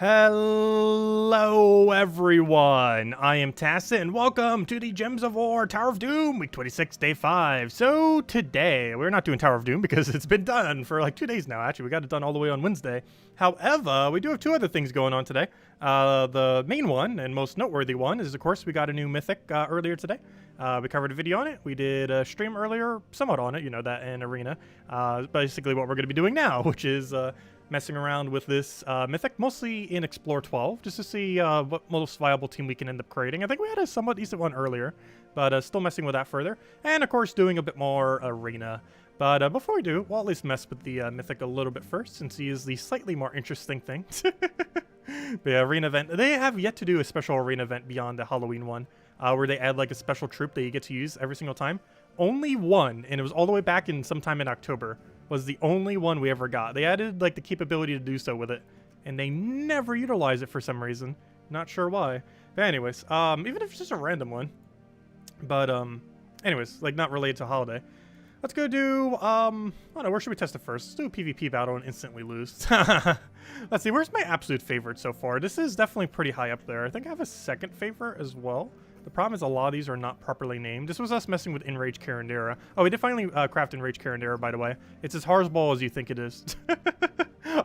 Hello everyone, I am Tacit and welcome to the Gems of War Tower of Doom week 26 day 5. So today, we're not doing Tower of Doom because it's been done for like 2 days now. Actually, we got it done all the way on Wednesday. However, we do have 2 other things going on today. The main one and most noteworthy one is, of course, we got a new Mythic earlier today. We covered a video on it. We did a stream earlier, somewhat on it, you know, that in Arena. Basically what we're going to be doing now, which is messing around with this Mythic, mostly in Explore 12, just to see what most viable team we can end up creating. I think we had a somewhat decent one earlier, but still messing with that further. And, of course, doing a bit more Arena. But before we do, we'll at least mess with the Mythic a little bit first, since he is the slightly more interesting thing. The Arena event, they have yet to do a special Arena event beyond the Halloween one, where they add like a special troop that you get to use every single time. Only one, and it was all the way back in sometime in October, was the only one we ever got. They added like the capability to do so with it, and they never utilize it for some reason. Not sure why. But anyways, even if it's just a random one. But anyways, like not related to Holiday. Let's go do, I don't know, where should we test it first? Let's do a PvP battle and instantly lose. Let's see, where's my absolute favorite so far? This is definitely pretty high up there. I think I have a second favorite as well. The problem is a lot of these are not properly named. This was us messing with Enrage-Karandera. Oh, we did finally craft Enrage-Karandera, by the way. It's as hardball as you think it is.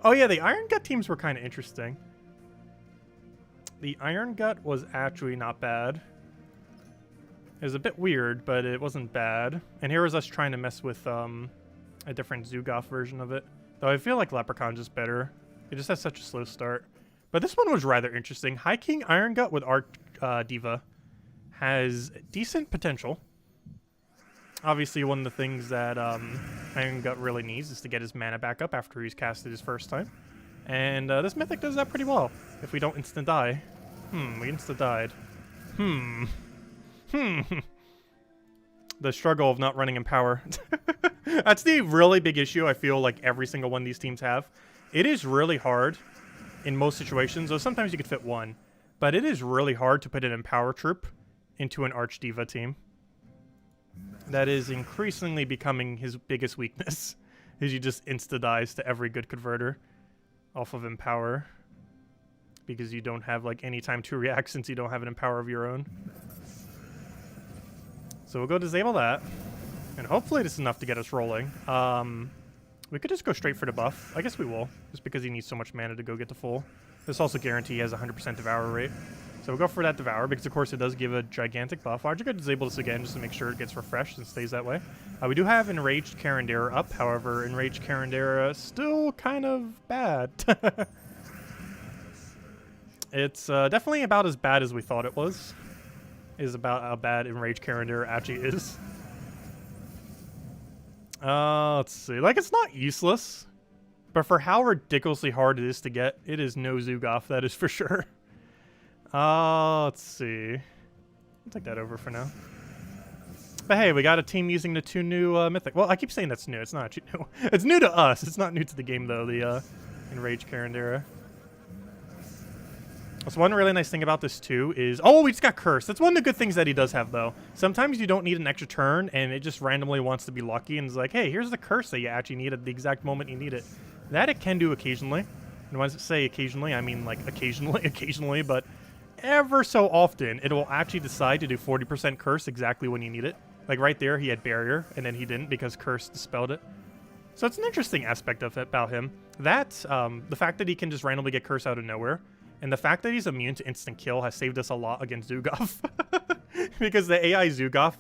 Oh yeah, the Iron Gut teams were kind of interesting. The Iron Gut was actually not bad. It was a bit weird, but it wasn't bad. And here was us trying to mess with a different Zugoff version of it. Though I feel like Leprechaun's just better. It just has such a slow start. But this one was rather interesting. High King Iron Gut with Arch Diva has decent potential. Obviously, one of the things that Iron Gut really needs is to get his mana back up after he's casted his first time. And this Mythic does that pretty well. If we don't instant die. We insta died. The struggle of not running in power. That's the really big issue I feel like every single one of these teams have. It is really hard in most situations, though sometimes you could fit one. But it is really hard to put an Empower troop into an Arch Diva team. That is increasingly becoming his biggest weakness. Is you just insta-dies to every good converter off of Empower. Because you don't have like any time to react since you don't have an Empower of your own. So we'll go disable that. And hopefully this is enough to get us rolling. We could just go straight for the buff. I guess we will. Just because he needs so much mana to go get to full. This also guarantees he has 100% Devour rate. So we'll go for that Devour, because of course it does give a gigantic buff. I'll just go disable this again, just to make sure it gets refreshed and stays that way. We do have Enraged Karandera up, however, Enraged Karandera is still kind of bad. It's definitely about as bad as we thought it was. Is about how bad Enraged Karandera actually is. Let's see. Like, it's not useless, but for how ridiculously hard it is to get, it is no Zugoff, that is for sure. Let's see. I'll take that over for now. But hey, we got a team using the 2 new Mythic. Well, I keep saying that's new. It's not actually new. It's new to us. It's not new to the game, though, the Enraged Karandera. So one really nice thing about this, too, is... Oh, we just got Cursed. That's one of the good things that he does have, though. Sometimes you don't need an extra turn, and it just randomly wants to be lucky, and is like, hey, here's the Curse that you actually need at the exact moment you need it. That it can do occasionally. And when I say occasionally, I mean, like, occasionally, but ever so often, it will actually decide to do 40% Curse exactly when you need it. Like, right there, he had Barrier, and then he didn't because Curse dispelled it. So it's an interesting aspect of it about him. That, the fact that he can just randomly get Curse out of nowhere, and the fact that he's immune to instant kill has saved us a lot against Zugoff. Because the AI Zugoff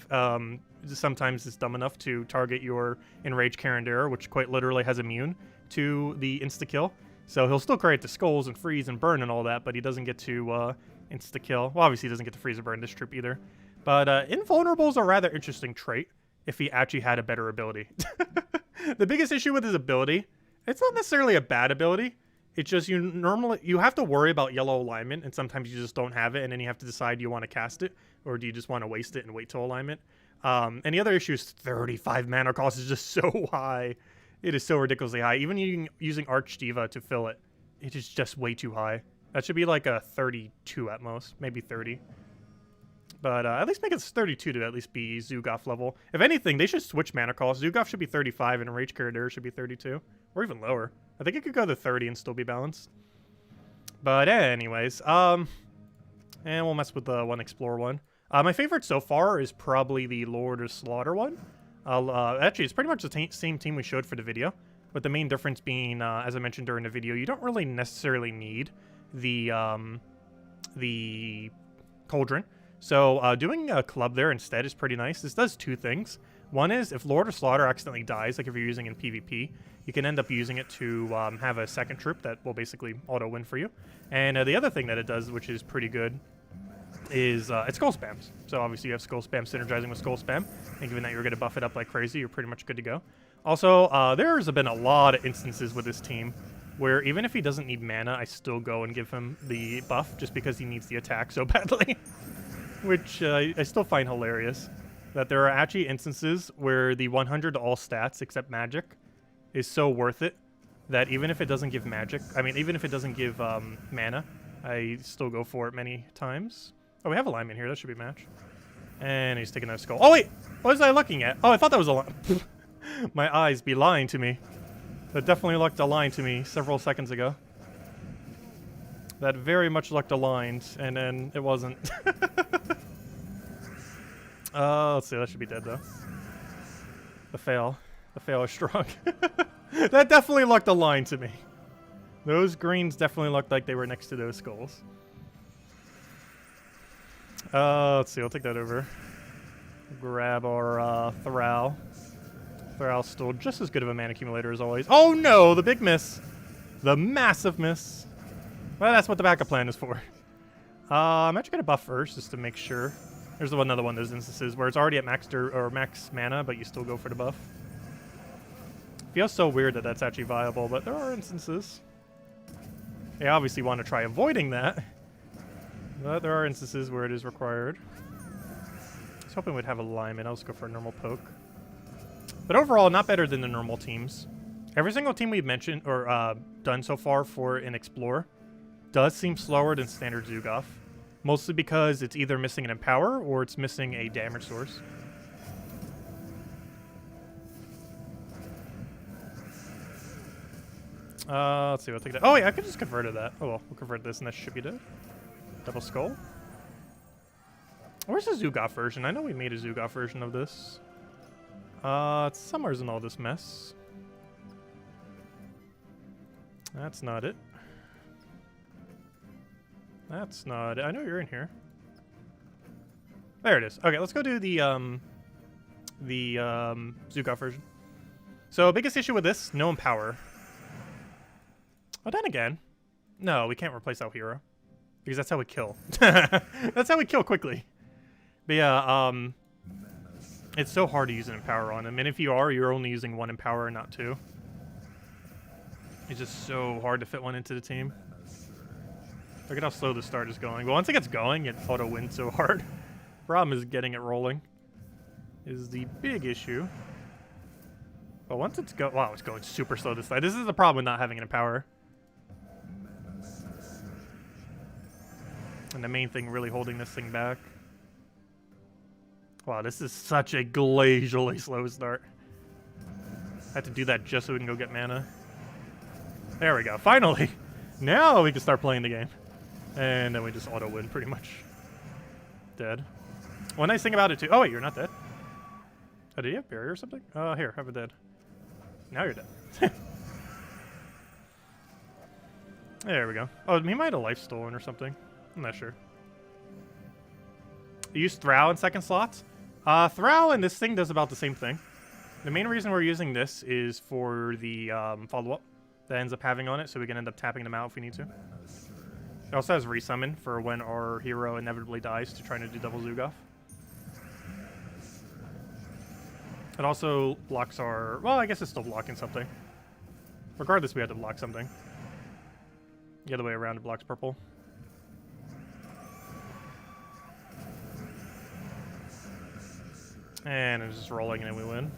sometimes is dumb enough to target your Enraged Karandera, which quite literally has immune to the insta-kill. So he'll still create the skulls and freeze and burn and all that, but he doesn't get to insta-kill. Well, obviously he doesn't get to freeze or burn this troop either. But Invulnerable is a rather interesting trait if he actually had a better ability. The biggest issue with his ability, it's not necessarily a bad ability. It's just you have to worry about yellow alignment, and sometimes you just don't have it, and then you have to decide, do you want to cast it, or do you just want to waste it and wait till alignment? And the other issue is 35 mana cost is just so high. It is so ridiculously high. Even using Arch Diva to fill it, it is just way too high. That should be like a 32 at most, maybe 30. But at least make it 32 to at least be Zugoff level. If anything, they should switch mana cost. Zugoff should be 35, and Enraged Karandera should be 32, or even lower. I think it could go to 30 and still be balanced. But anyways, and we'll mess with the one Explore one. My favorite so far is probably the Lord of Slaughter one. Actually, it's pretty much the same team we showed for the video, but the main difference being, as I mentioned during the video, you don't really necessarily need the Cauldron. So doing a club there instead is pretty nice. This does two things. One is if Lord of Slaughter accidentally dies, like if you're using in PvP, you can end up using it to have a second troop that will basically auto-win for you. And the other thing that it does, which is pretty good, is it skull spams. So obviously you have skull spam synergizing with skull spam, and given that you're going to buff it up like crazy, you're pretty much good to go. Also, there's been a lot of instances with this team where even if he doesn't need mana, I still go and give him the buff just because he needs the attack so badly. Which I still find hilarious. That there are actually instances where the 100 to all stats except magic is so worth it that even if it doesn't give magic, I mean, even if it doesn't give mana, I still go for it many times. Oh, we have a lineman here. That should be a match. And he's taking that skull. Oh, wait! What was I looking at? Oh, I thought that was a line. My eyes be lying to me. That definitely looked aligned to me several seconds ago. That very much looked aligned, and then it wasn't. Let's see. That should be dead, though. The fail. The fail is strong. That definitely looked aligned to me. Those greens definitely looked like they were next to those skulls. Let's see. I'll take that over. Grab our Thrall. Thrall's still just as good of a mana accumulator as always. Oh no! The big miss. The massive miss. Well, that's what the backup plan is for. I'm actually going to buff first just to make sure. There's another one of those instances where it's already at max mana, but you still go for the buff. Feels so weird that that's actually viable, but there are instances. They obviously want to try avoiding that, but there are instances where it is required. I was hoping we'd have a lineman. I'll just go for a normal poke. But overall, not better than the normal teams. Every single team we've mentioned or done so far for an Explore does seem slower than standard Zugaf, mostly because it's either missing an Empower or it's missing a damage source. Let's see, we'll take that. Oh, yeah, I could just convert that. Oh, well, we'll convert this and that should be dead. Double skull. Where's the Zugaf version? I know we made a Zugaf version of this. It's somewhere in all this mess. That's not it. That's not it. I know you're in here. There it is. Okay, let's go do the Zugaf version. So, biggest issue with this, no Empower. But then again, no, we can't replace our hero. Because that's how we kill. That's how we kill quickly. But yeah, it's so hard to use an Empower on him. And if you are, you're only using one Empower, not two. It's just so hard to fit one into the team. Look at how slow the start is going. But once it gets going, it auto-wins so hard. Problem is getting it rolling is the big issue. But once it's wow, it's going super slow this time. This is the problem with not having an Empower. And the main thing really holding this thing back. Wow, this is such a glacially slow start. I had to do that just so we can go get mana. There we go. Finally! Now we can start playing the game. And then we just auto-win, pretty much. Dead. One nice thing about it, too... Oh, wait, you're not dead. Oh, did you have barrier or something? Here, have a dead. Now you're dead. There we go. Oh, he might have life stolen or something. I'm not sure. You use Thrall in second slots? Thrall and this thing does about the same thing. The main reason we're using this is for the follow-up that ends up having on it, so we can end up tapping them out if we need to. It also has resummon for when our hero inevitably dies to try to do double Zugaf. It also blocks our... Well, I guess it's still blocking something. Regardless, we had to block something. The other way around, it blocks purple. And it's just rolling and then we win.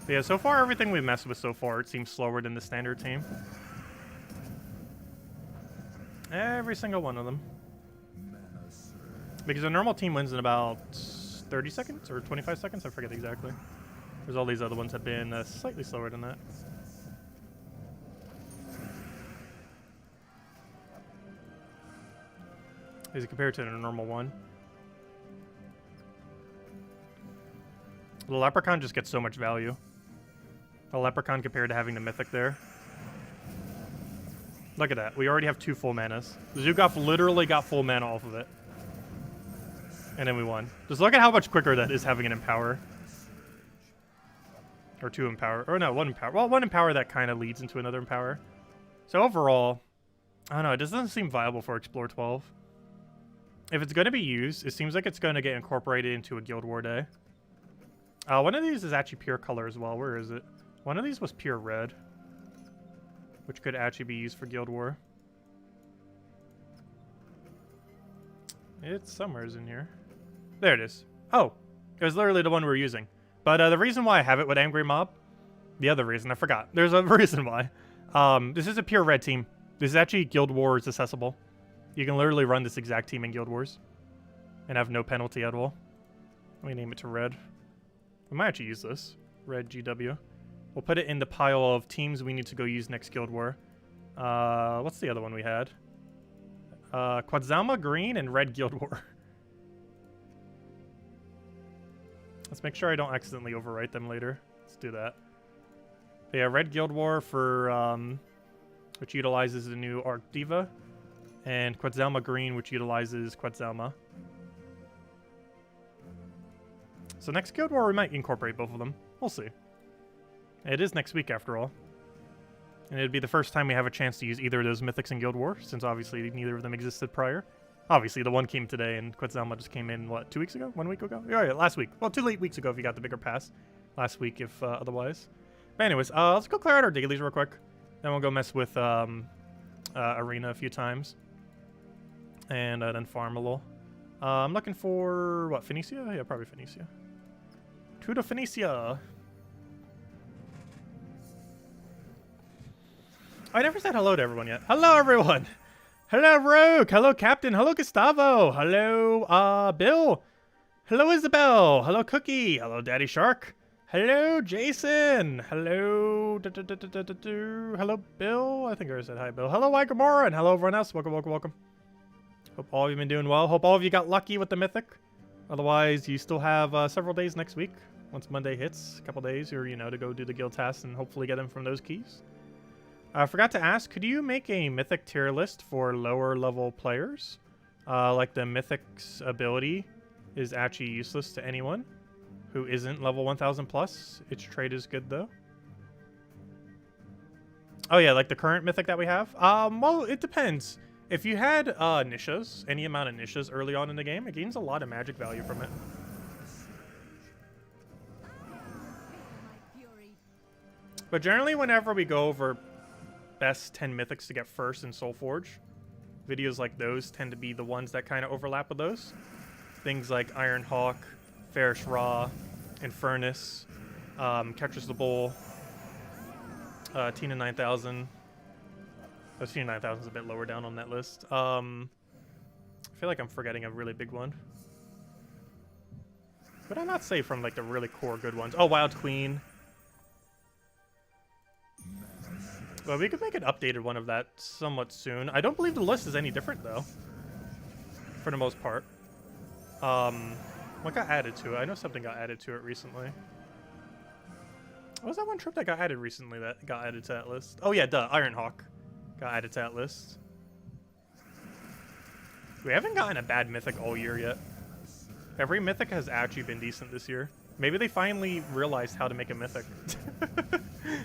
But yeah, so far everything we've messed with so far, it seems slower than the standard team. Every single one of them. Because a normal team wins in about 30 seconds or 25 seconds. I forget exactly. There's all these other ones that have been slightly slower than that. Is it compared to a normal one? The Leprechaun just gets so much value. The Leprechaun compared to having the Mythic there. Look at that. We already have 2 full manas. Zugov literally got full mana off of it. And then we won. Just look at how much quicker that is having an Empower. Or 2 Empower. Or no, 1 Empower. Well, 1 Empower that kind of leads into another Empower. So overall, I don't know. It doesn't seem viable for Explore 12. If it's going to be used, it seems like it's going to get incorporated into a Guild War day. One of these is actually pure color as well. Where is it? One of these was pure red, which could actually be used for Guild War. It's somewhere in here. There it is. Oh, it was literally the one we were using. But the reason why I have it with Angry Mob, the other reason, I forgot. There's a reason why. This is a pure red team. This is actually Guild Wars accessible. You can literally run this exact team in Guild Wars and have no penalty at all. Let me name it to red. We might actually use this. Red GW. We'll put it in the pile of teams we need to go use next Guild War. What's the other one we had? Quadzalma Green and Red Guild War. Let's make sure I don't accidentally overwrite them later. Let's do that. But yeah, Red Guild War for which utilizes the new Arc Diva, and Quadzalma Green, which utilizes Quadzalma. So next Guild War, we might incorporate both of them. We'll see. It is next week, after all. And it'd be the first time we have a chance to use either of those Mythics in Guild War, since obviously neither of them existed prior. Obviously, the one came today, and Quetzalma just came in, what, 2 weeks ago? 1 week ago? Yeah, last week. Well, 2 weeks ago if you got the bigger pass. Last week, if otherwise. But anyways, let's go clear out our dailies real quick. Then we'll go mess with Arena a few times. And then farm a little. I'm looking for, what, Phoenicia? Yeah, probably Phoenicia. To the Phoenicia. I never said hello to everyone yet. Hello, everyone. Hello, Rogue. Hello, Captain. Hello, Gustavo. Hello, Bill. Hello, Isabel. Hello, Cookie. Hello, Daddy Shark. Hello, Jason. Hello, hello, Bill. I think I already said hi, Bill. Hello, Gamora, and hello, everyone else. Welcome, welcome, welcome. Hope all of you have been doing well. Hope all of you got lucky with the Mythic. Otherwise, you still have several days next week. Once Monday hits, a couple days, or, you know, to go do the guild tasks and hopefully get them from those keys. I forgot to ask, could you make a Mythic tier list for lower level players? Like the Mythic's ability is actually useless to anyone who isn't level 1000 plus. Its trade is good though. Oh yeah, like the current Mythic that we have? Well, it depends. If you had Nishas, any amount of Nishas early on in the game, it gains a lot of magic value from it. But generally, whenever we go over best 10 Mythics to get first in Soulforge, videos like those tend to be the ones that kind of overlap with those. Things like Ironhawk, Farish Ra, Infernus, Catches the Bull, Tina 9000. Oh, Tina 9000 is a bit lower down on that list. I feel like I'm forgetting a really big one. Would I not say from like the really core good ones? Oh, Wild Queen. Well, we could make an updated one of that somewhat soon. I don't believe the list is any different, though. For the most part. What got added to it? I know something got added to it recently. What was that one trip that got added recently that got added to that list? Oh, yeah, duh. Ironhawk got added to that list. We haven't gotten a bad Mythic all year yet. Every Mythic has actually been decent this year. Maybe they finally realized how to make a Mythic.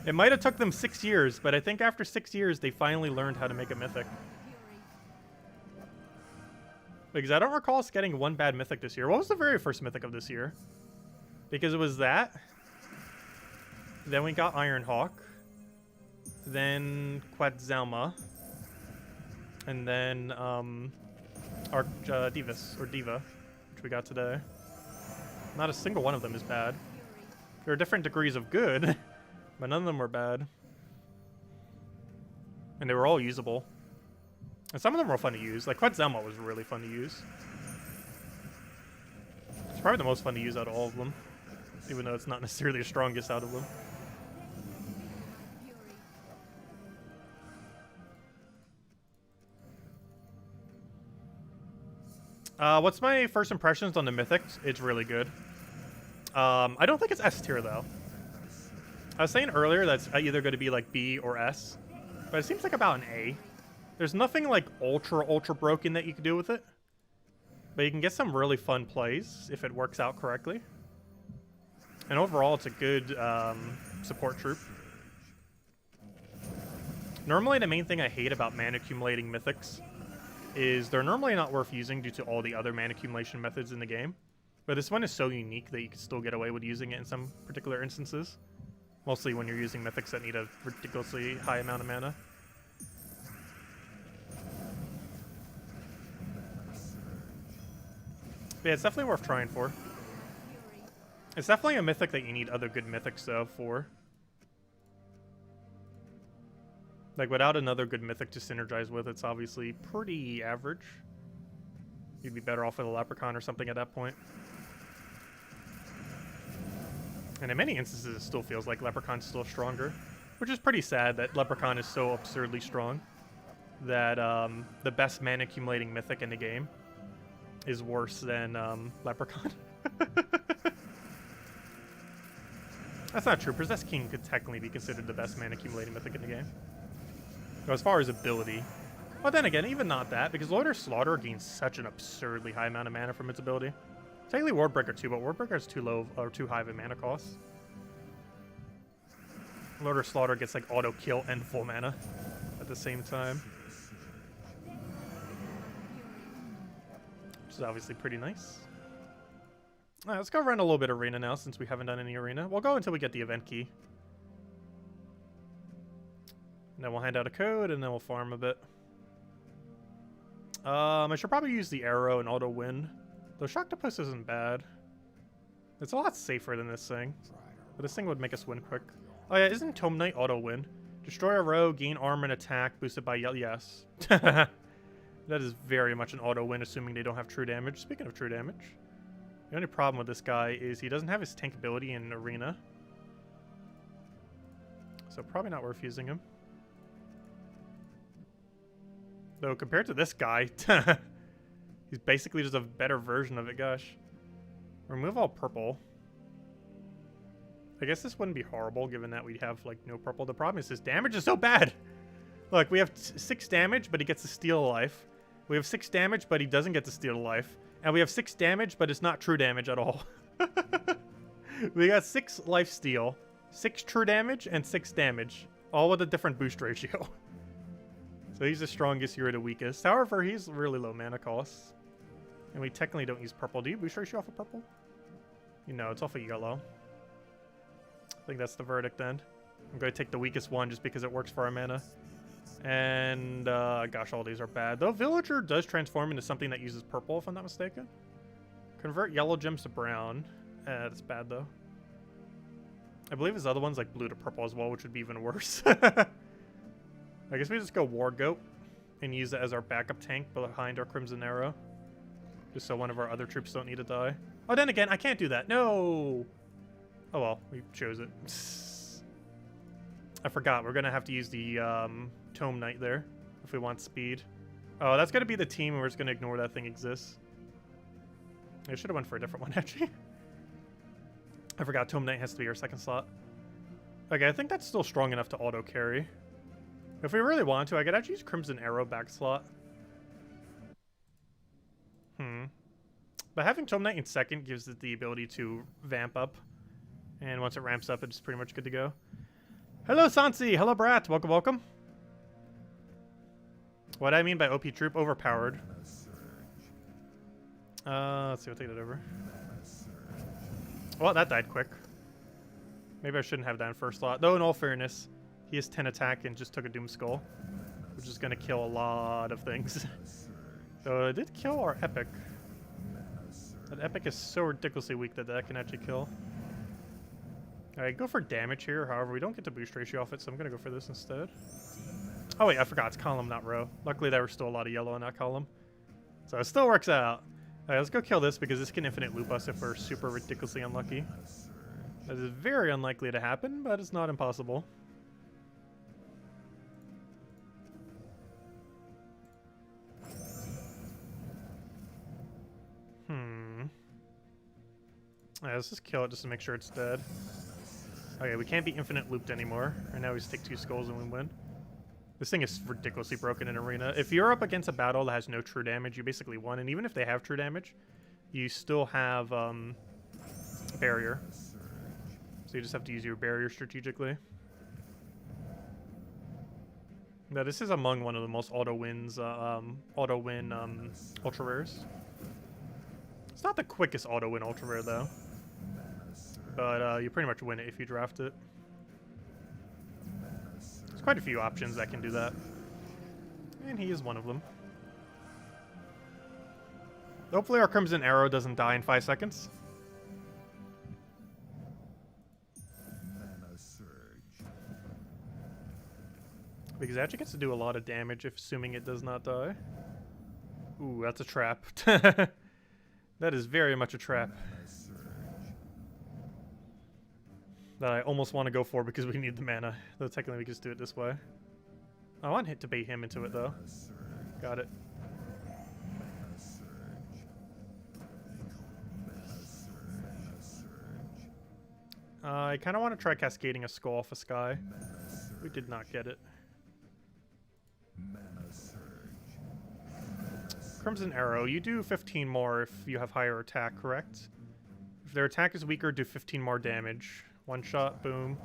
It might have took them 6 years, but I think after 6 years, they finally learned how to make a Mythic. Because I don't recall us getting one bad Mythic this year. What was the very first Mythic of this year? Because it was that. Then we got Ironhawk. Then Quetzalma. And then Divis, or Diva, which we got today. Not a single one of them is bad. There are different degrees of good, but none of them were bad. And they were all usable. And some of them were fun to use. Like Quetzalma was really fun to use. probably the most fun to use out of all of them, even though it's not necessarily the strongest out of them. What's my first impressions on the Mythics? It's really good. I don't think it's S tier though. I was saying earlier that's either going to be like B or S, but it seems like about an A. There's nothing like ultra broken that you can do with it, but you can get some really fun plays if it works out correctly. And overall, it's a good support troop. Normally, the main thing I hate about mana accumulating Mythics is they're normally not worth using due to all the other mana accumulation methods in the game. But this one is so unique that you can still get away with using it in some particular instances. Mostly when you're using Mythics that need a ridiculously high amount of mana. But yeah, it's definitely worth trying for. It's definitely a Mythic that you need other good Mythics though for. Like without another good Mythic to synergize with, it's obviously pretty average. You'd be better off with a Leprechaun or something at that point. And in many instances, it still feels like Leprechaun's still stronger, which is pretty sad that Leprechaun is so absurdly strong that the best mana accumulating Mythic in the game is worse than Leprechaun. That's not true. Possessed King could technically be considered the best mana accumulating Mythic in the game. So as far as ability, well then again, even not that, because Loiter Slaughter gains such an absurdly high amount of mana from its ability. Technically Wardbreaker too, but Wardbreaker is too low or too high of a mana cost. Loiter Slaughter gets like auto kill and full mana at the same time, which is obviously pretty nice. Alright, let's go run a little bit of arena now since we haven't done any arena. We'll go until we get the event key. And then we'll hand out a code and then we'll farm a bit. I should probably use the arrow and auto win. Though Shocktopus isn't bad. It's a lot safer than this thing. But this thing would make us win quick. Oh yeah, isn't Tome Knight auto win? Destroy a row, gain armor and attack, boosted by yell. Yes. That is very much an auto win, assuming they don't have true damage. Speaking of true damage, the only problem with this guy is he doesn't have his tank ability in arena. So probably not worth using him. Though compared to this guy, he's basically just a better version of it, gosh. Remove all purple. I guess this wouldn't be horrible given that we have like no purple. The problem is his damage is so bad. Look, we have 6 damage, but he gets to steal a life. We have 6 damage, but he doesn't get to steal a life. And we have 6 damage, but it's not true damage at all. We got 6 life steal, 6 true damage, and 6 damage. All with a different boost ratio. So he's the strongest, you're the weakest. However, he's really low mana cost. And we technically don't use purple. Do you boost ratio off of purple? You know, it's off of yellow. I think that's the verdict then. I'm going to take the weakest one just because it works for our mana. And, gosh, all these are bad. Though Villager does transform into something that uses purple, if I'm not mistaken. Convert yellow gems to brown. That's bad, though. I believe his other one's like blue to purple as well, which would be even worse. I guess we just go War Goat and use it as our backup tank behind our Crimson Arrow. Just so one of our other troops don't need to die. Oh, then again, I can't do that. No! Oh well, we chose it. I forgot. We're going to have to use the Tome Knight there if we want speed. Oh, that's going to be the team and we're just going to ignore that thing exists. I should have went for a different one, actually. I forgot Tome Knight has to be our second slot. Okay, I think that's still strong enough to auto-carry. If we really want to, I could actually use Crimson Arrow back slot. But having Tome Knight in second gives it the ability to vamp up. And once it ramps up, it's pretty much good to go. Hello, Sansi! Hello, Brat! Welcome, welcome. What I mean by OP troop, overpowered. Let's see, we'll take that over. Well, that died quick. Maybe I shouldn't have that in first slot. Though, in all fairness, he has 10 attack and just took a Doom Skull, which is going to kill a lot of things. So it did kill our Epic. That Epic is so ridiculously weak that that can actually kill. Alright, go for damage here. However, we don't get the boost ratio off it, so I'm going to go for this instead. Oh wait, I forgot. It's column, not row. Luckily, there was still a lot of yellow in that column. So it still works out. Alright, let's go kill this because this can infinite loop us if we're super ridiculously unlucky. That is very unlikely to happen, but it's not impossible. Alright, let's just kill it just to make sure it's dead. Okay, we can't be infinite looped anymore. Right now we just take 2 skulls and we win. This thing is ridiculously broken in arena. If you're up against a battle that has no true damage, you basically won. And even if they have true damage, you still have barrier. So you just have to use your barrier strategically. Now this is among one of the most auto-win ultra rares. It's not the quickest auto-win ultra rare though. But you pretty much win it if you draft it. There's quite a few options that can do that. And he is one of them. Hopefully our Crimson Arrow doesn't die in 5 seconds. Because it actually gets to do a lot of damage if assuming it does not die. Ooh, that's a trap. That is very much a trap. That I almost want to go for because we need the mana. Though technically we can just do it this way. I want to bait him into it though. Got it. I kind of want to try cascading a skull off a sky. We did not get it. Crimson Arrow, you do 15 more if you have higher attack, correct? If their attack is weaker, do 15 more damage. One shot, boom.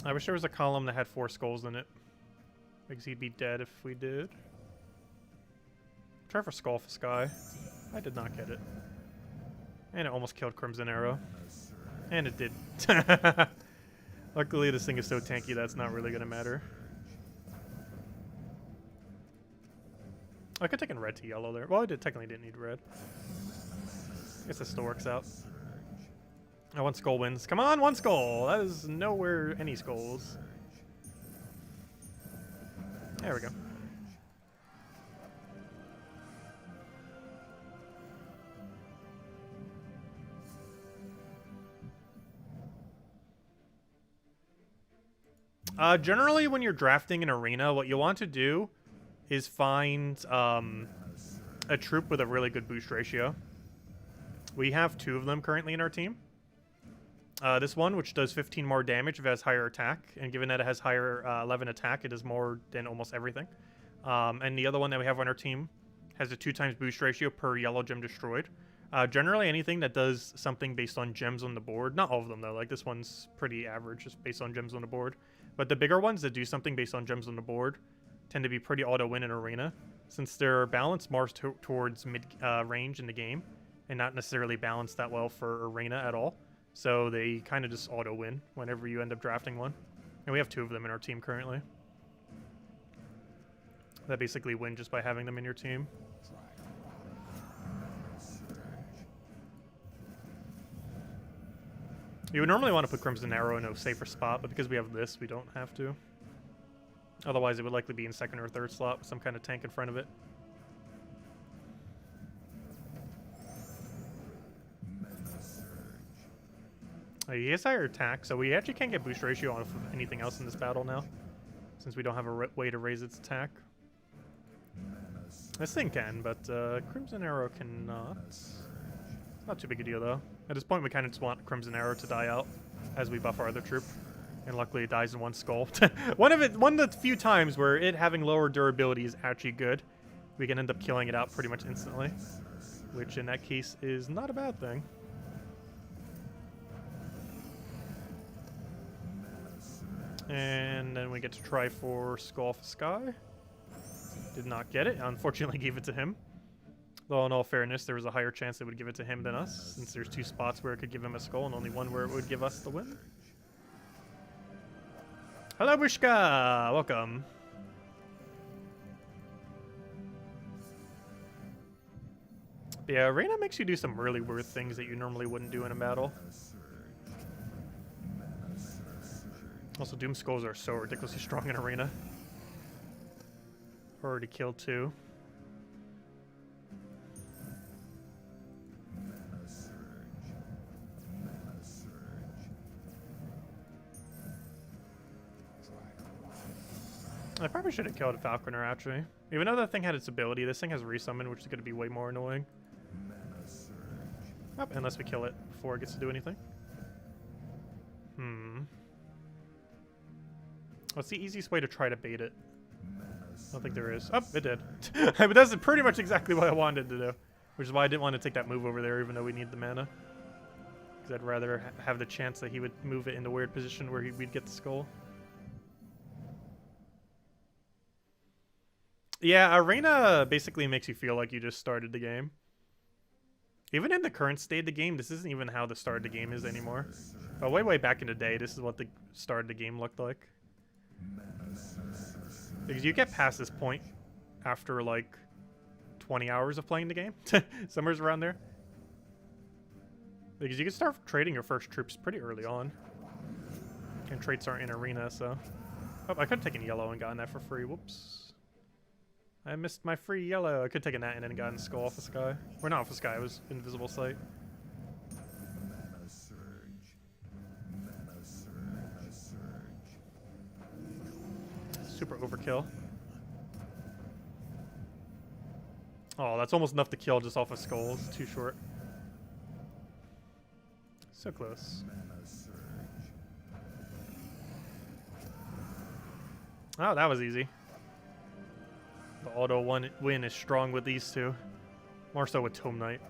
I wish there was a column that had 4 skulls in it. Because he'd be dead if we did. Try for Skull for Sky. I did not get it. And it almost killed Crimson Arrow. And it did. Luckily this thing is so tanky that's not really going to matter. I could take in red to yellow there. Well, I technically didn't need red. Guess this still works out. Oh, 1 skull wins. Come on, 1 skull! That is nowhere any skulls. There we go. Generally, when you're drafting an arena, what you want to do is find a troop with a really good boost ratio. We have 2 of them currently in our team. This one, which does 15 more damage if it has higher attack, and given that it has higher 11 attack, it does more than almost everything. And the other one that we have on our team has a 2x boost ratio per yellow gem destroyed. Generally, anything that does something based on gems on the board, not all of them though, like this one's pretty average, just based on gems on the board. But the bigger ones that do something based on gems on the board tend to be pretty auto-win in arena, since they're balanced more towards mid-range in the game, and not necessarily balanced that well for arena at all. So they kind of just auto-win whenever you end up drafting one. And we have 2 of them in our team currently. That basically win just by having them in your team. You would normally want to put Crimson Arrow in a safer spot, but because we have this, we don't have to. Otherwise, it would likely be in 2nd or 3rd slot with some kind of tank in front of it. He has higher attack, so we actually can't get boost ratio on anything else in this battle now, since we don't have a way to raise its attack. This thing can, but Crimson Arrow cannot. Not too big a deal, though. At this point, we kind of just want Crimson Arrow to die out as we buff our other troop. And luckily, it dies in 1 skull. One of the few times where it having lower durability is actually good. We can end up killing it out pretty much instantly, which in that case is not a bad thing. And then we get to try for Skull for Sky. Did not get it. Unfortunately, gave it to him. Though in all fairness, there was a higher chance it would give it to him than us, since there's 2 spots where it could give him a skull and only 1 where it would give us the win. Hello, Bushka! Welcome. Yeah, Arena makes you do some really weird things that you normally wouldn't do in a battle. Also, Doom Skulls are so ridiculously strong in Arena. Already killed 2. I probably should have killed a Falconer, actually. Even though that thing had its ability, this thing has resummon, which is going to be way more annoying. Oh, unless we kill it before it gets to do anything. What's the easiest way to try to bait it? I don't think there is. Oh, it did. But that's pretty much exactly what I wanted to do. Which is why I didn't want to take that move over there, even though we need the mana. Because I'd rather have the chance that he would move it in a weird position where we'd get the skull. Yeah, Arena basically makes you feel like you just started the game. Even in the current state of the game, this isn't even how the start of the game is anymore. But way back in the day, this is what the start of the game looked like. Because you get past this point after like 20 hours of playing the game. Somewhere around there. Because you can start trading your first troops pretty early on. And traits aren't in Arena, so... Oh, I could have taken yellow and gotten that for free. Whoops. I missed my free yellow. I could have taken that and then gotten skull off the sky. Or not off the sky, it was invisible sight. Super overkill. Oh, that's almost enough to kill just off of skulls. Too short. So close. Oh, that was easy. The auto win is strong with these two. More so with Tome Knight.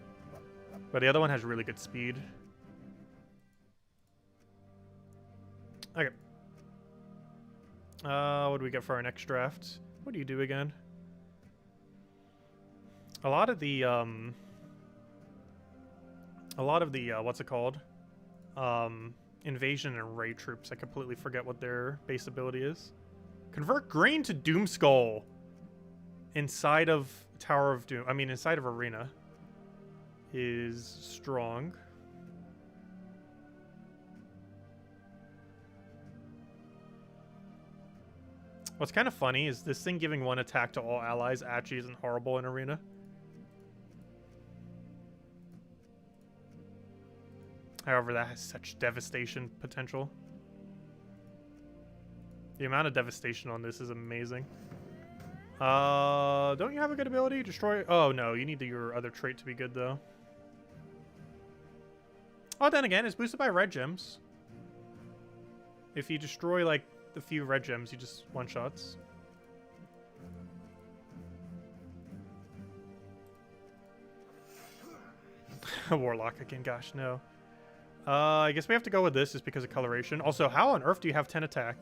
But the other one has really good speed. Okay. What do we get for our next draft? What do you do again? A lot of the what's it called? Invasion and raid troops. I completely forget what their base ability is. Convert green to Doomskull inside of Tower of Doom. I mean, inside of Arena is strong. What's kind of funny is this thing giving one attack to all allies actually isn't horrible in Arena. However, that has such devastation potential. The amount of devastation on this is amazing. Don't you have a good ability? Destroy... Oh, no. You need your other trait to be good, though. Oh, then again, it's boosted by red gems. If you destroy, like, the few red gems, you just one-shots. Warlock again. Gosh, no. I guess we have to go with this just because of coloration. Also, how on earth do you have 10 attack?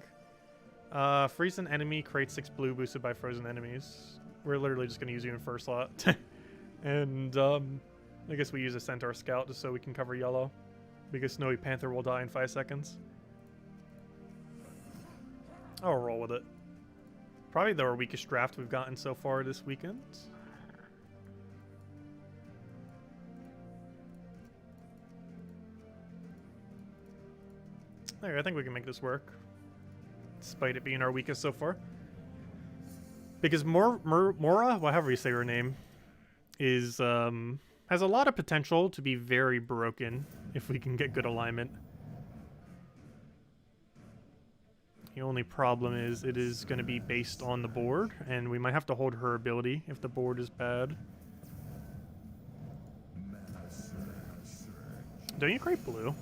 Freeze an enemy, create 6 blue boosted by frozen enemies. We're literally just going to use you in first slot. And, I guess we use a Centaur Scout just so we can cover yellow. Because Snowy Panther will die in 5 seconds. I'll roll with it. Probably our weakest draft we've gotten so far this weekend. There, I think we can make this work. Despite it being our weakest so far. Because Mora, well, however you say her name, is, has a lot of potential to be very broken if we can get good alignment. The only problem is it is going to be based on the board, and we might have to hold her ability if the board is bad. Don't you create blue?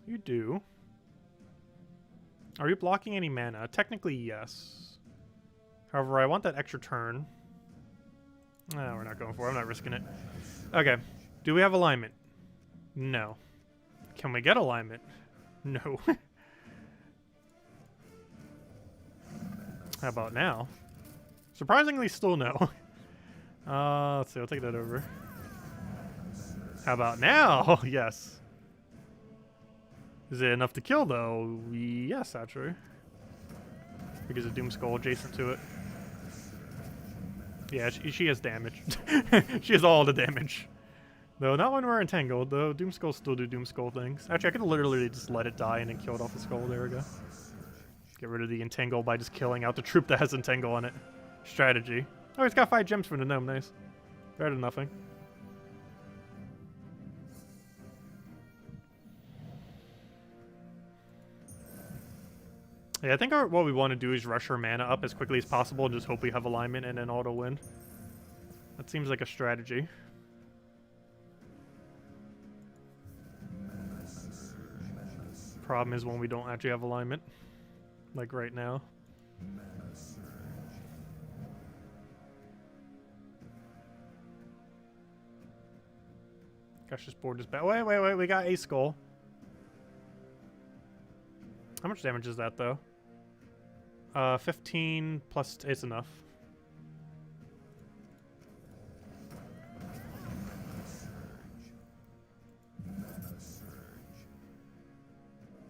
You do. Are you blocking any mana? Technically, yes. However, I want that extra turn. No, we're not going for it. I'm not risking it. Okay. Do we have alignment? No. Can we get alignment? No. How about now? Surprisingly, still no. Let's see. I'll take that over. How about now? Yes. Is it enough to kill, though? Yes, actually. Because of Doomskull adjacent to it. Yeah, she has damage. She has all the damage. Though not when we're entangled, though. Doomskull still do Doomskull things. Actually, I could literally just let it die and then kill it off the skull. There we go. Get rid of the entangle by just killing out the troop that has entangle on it. Strategy. Oh, it's got 5 gems from the gnome. Nice. Better than nothing. Yeah, I think what we want to do is rush our mana up as quickly as possible and just hope we have alignment and then auto win. That seems like a strategy. Problem is when we don't actually have alignment. Like right now. Gosh, this board is bad. Wait, we got a skull. How much damage is that, though? 15 plus, it's enough.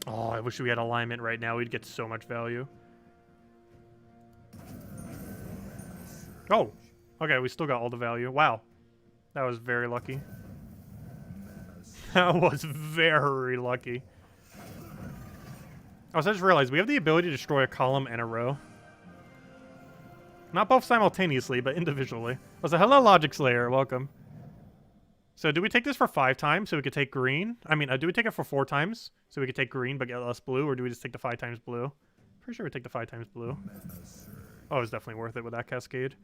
Oh, I wish we had alignment right now. We'd get so much value. Oh, okay, we still got all the value. Wow, that was very lucky. That was very lucky. Oh, so I just realized we have the ability to destroy a column and a row. Not both simultaneously, but individually. Oh, so hello, Logic Slayer. Welcome. So do we take this for 5 times so we could take green? I mean, do we take it for 4 times so we could take green but get less blue? Or do we just take the 5 times blue? Pretty sure we take the 5 times blue. Oh, it's definitely worth it with that cascade.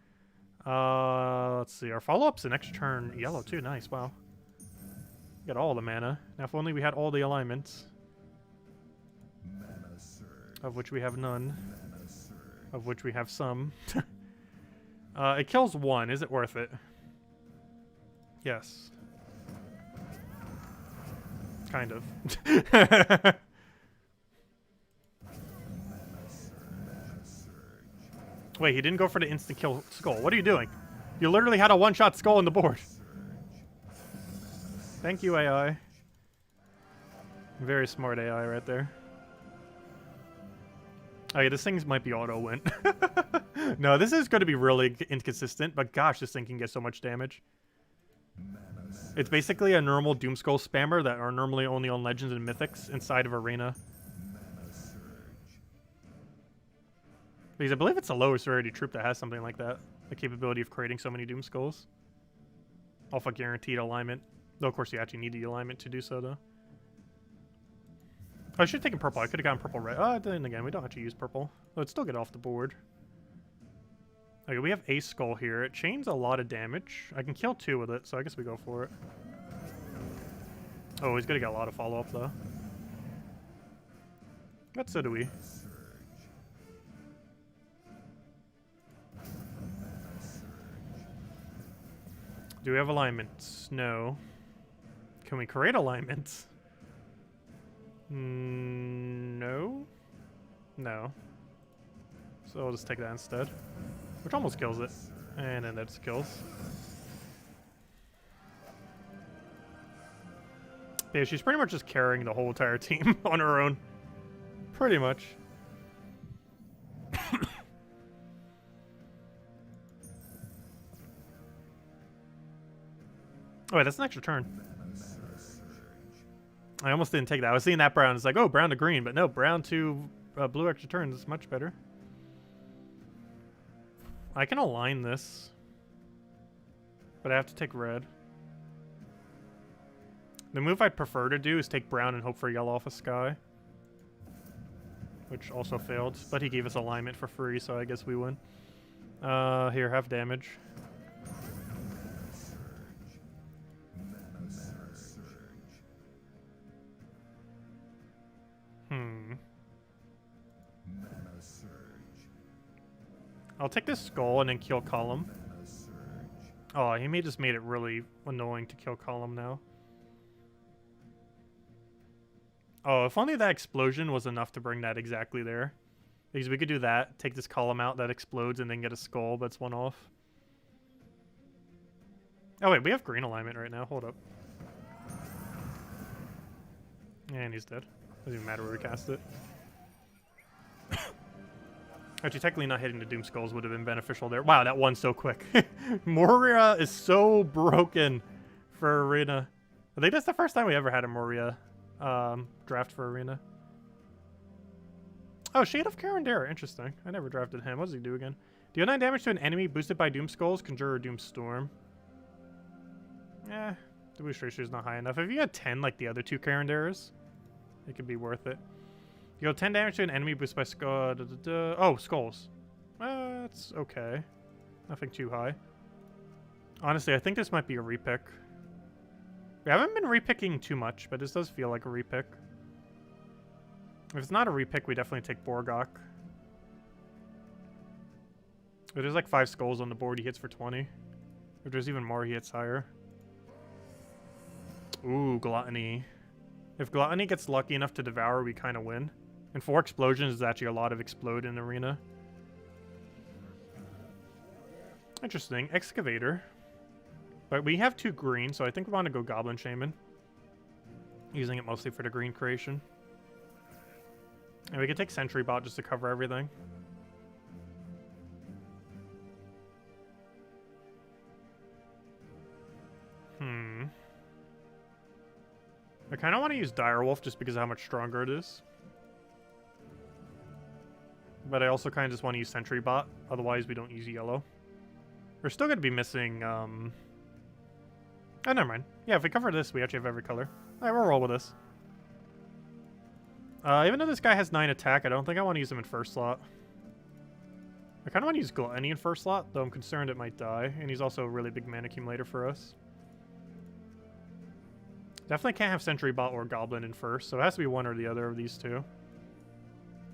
Let's see. Our follow-up's the next turn yellow, too. Nice. Wow. Got all the mana. Now, if only we had all the alignments. Of which we have none. Of which we have some. It kills 1. Is it worth it? Yes. Kind of. Wait, he didn't go for the instant kill skull. What are you doing? You literally had a one-shot skull on the board. Thank you, AI. Very smart AI right there. Oh yeah, this thing might be auto-win. No, this is going to be really inconsistent, but gosh, this thing can get so much damage. It's basically a normal Doomskull spammer that are normally only on Legends and Mythics inside of Arena. Because I believe it's the lowest rarity troop that has something like that. The capability of creating so many Doomskulls. Alpha guaranteed alignment. Though, of course, you actually need the alignment to do so, though. Oh, I should have taken purple. I could have gotten purple red. Oh, then again, we don't actually use purple. Let's still get off the board. Okay, we have a skull here. It chains a lot of damage. I can kill 2 with it, so I guess we go for it. Oh, he's gonna get a lot of follow-up, though. But so do we. Do we have alignments? No. Can we create alignments? No. No. So I'll just take that instead. Which almost kills it. And then that just kills. Yeah, she's pretty much just carrying the whole entire team on her own. Pretty much. Oh wait, that's an extra turn. I almost didn't take that. I was seeing that brown. It's like, oh, brown to green. But no, brown to blue extra turns is much better. I can align this. But I have to take red. The move I'd prefer to do is take brown and hope for yellow off a sky. Which also failed. But he gave us alignment for free, so I guess we win. Here, have damage. I'll take this skull and then kill column. Oh, he just made it really annoying to kill column now. Oh, if only that explosion was enough to bring that exactly there. Because we could do that, take this column out that explodes, and then get a skull, but it's 1 off. Oh wait, we have green alignment right now. Hold up. And he's dead. Doesn't even matter where we cast it. Actually, technically not hitting the Doom Skulls would have been beneficial there. Wow, that won so quick. Moria is so broken for Arena. I think that's the first time we ever had a Moria draft for Arena. Oh, Shade of Karandera. Interesting. I never drafted him. What does he do again? Deal 9 damage to an enemy boosted by Doom Skulls. Conjure Doom Storm. Eh, the boost ratio is not high enough. If you had 10 like the other 2 Karanderas, it could be worth it. Deal 10 damage to an enemy boost by skull. Oh, skulls. That's okay. Nothing too high. Honestly, I think this might be a repick. We haven't been repicking too much, but this does feel like a repick. If it's not a repick, we definitely take Borgok. If there's like 5 skulls on the board, he hits for 20. If there's even more, he hits higher. Ooh, Gluttony. If Gluttony gets lucky enough to devour, we kind of win. And 4 explosions is actually a lot of explode in the arena. Interesting. Excavator. But we have 2 green, so I think we want to go Goblin Shaman. Using it mostly for the green creation. And we can take Sentry Bot just to cover everything. I kind of want to use Direwolf just because of how much stronger it is. But I also kind of just want to use Sentry Bot, otherwise we don't use yellow. We're still going to be missing, Oh, never mind. Yeah, if we cover this, we actually have every color. Alright, we'll roll with this. Even though this guy has 9 attack, I don't think I want to use him in first slot. I kind of want to use Gluttony in first slot, though I'm concerned it might die, and he's also a really big mana accumulator for us. Definitely can't have Sentry Bot or Goblin in first, so it has to be one or the other of these two.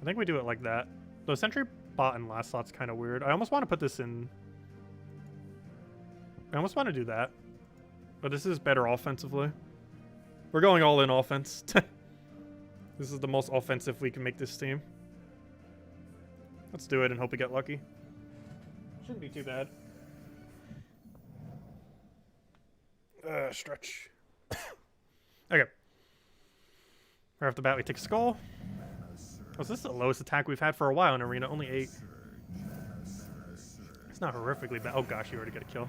I think we do it like that. Though Sentry Bot in last slot's kind of weird. I almost want to put this in... I almost want to do that. But this is better offensively. We're going all in offense. This is the most offensive we can make this team. Let's do it and hope we get lucky. Shouldn't be too bad. Stretch. Okay. Right off the bat, we take a Skull. Oh, so this is the lowest attack we've had for a while in Arena. Only 8. It's not horrifically bad. Oh gosh, you already got a kill.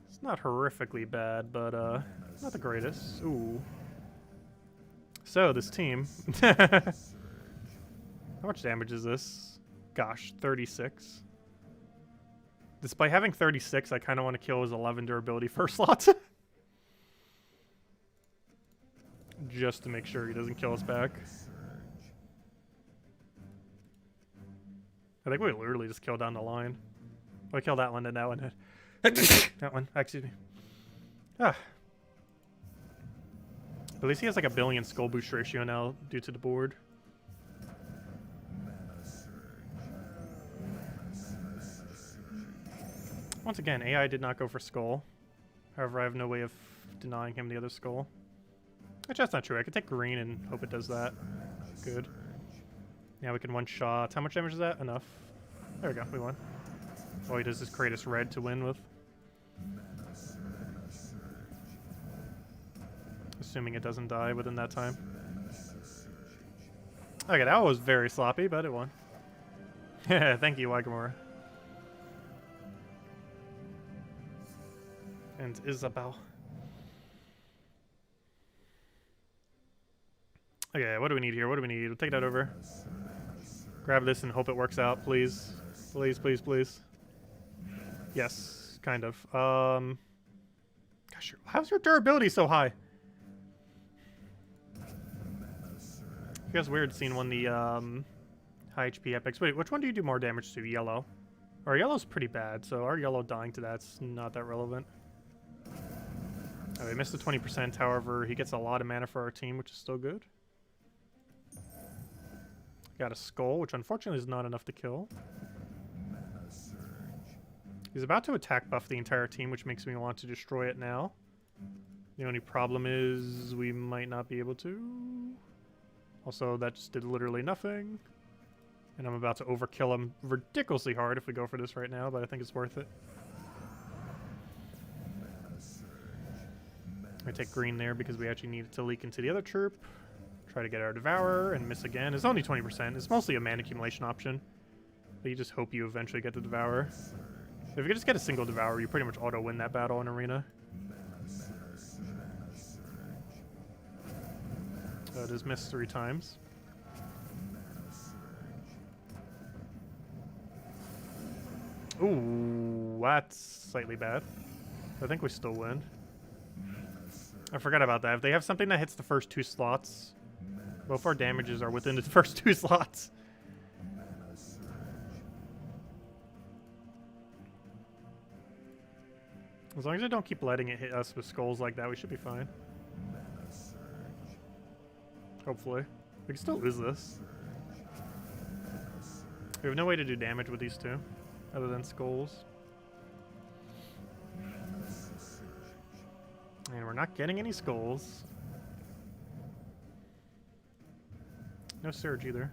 It's not horrifically bad, but not the greatest. Ooh. So, this team... How much damage is this? Gosh, 36. Despite having 36, I kind of want to kill his 11 durability first slot. Just to make sure he doesn't kill us back. I think we literally just killed down the line. We killed that one and that one. That one, excuse me. Ah. At least he has like a billion skull boost ratio now due to the board. Once again, AI did not go for skull. However, I have no way of denying him the other skull. Actually, that's not true. I could take green and hope it does that. Good. Yeah, we can one-shot. How much damage is that? Enough. There we go. We won. All he does is create us red to win with. Assuming it doesn't die within that time. Okay, that was very sloppy, but it won. Thank you, Wagamora. And Isabel. Okay, what do we need here? What do we need? We'll take that over. Grab this and hope it works out, please. Please, please, please. Yes, kind of. Gosh, how's your durability so high? You guys weird seeing one of the high HP epics. Wait, which one do you do more damage to? Yellow. Our yellow's pretty bad, so our yellow dying to that's not that relevant. Oh, we missed the 20%, however, he gets a lot of mana for our team, which is still good. Got a skull, which unfortunately is not enough to kill. He's about to attack buff the entire team, which makes me want to destroy it now. The only problem is we might not be able to. Also, that just did literally nothing. And I'm about to overkill him ridiculously hard if we go for this right now, but I think it's worth it. I take green there because we actually need it to leak into the other troop. Try to get our Devourer and miss again. It's only 20%. It's mostly a mana accumulation option. But you just hope you eventually get the Devourer. If you could just get a single Devourer, you pretty much auto-win that battle in Arena. So it is missed 3 times. Ooh, that's slightly bad. I think we still win. I forgot about that. If they have something that hits the first 2 slots, Both our damages are within the first 2 slots. As long as I don't keep letting it hit us with skulls like that, we should be fine. Hopefully. We can still lose this. We have no way to do damage with these two, other than skulls. And we're not getting any skulls. No surge either.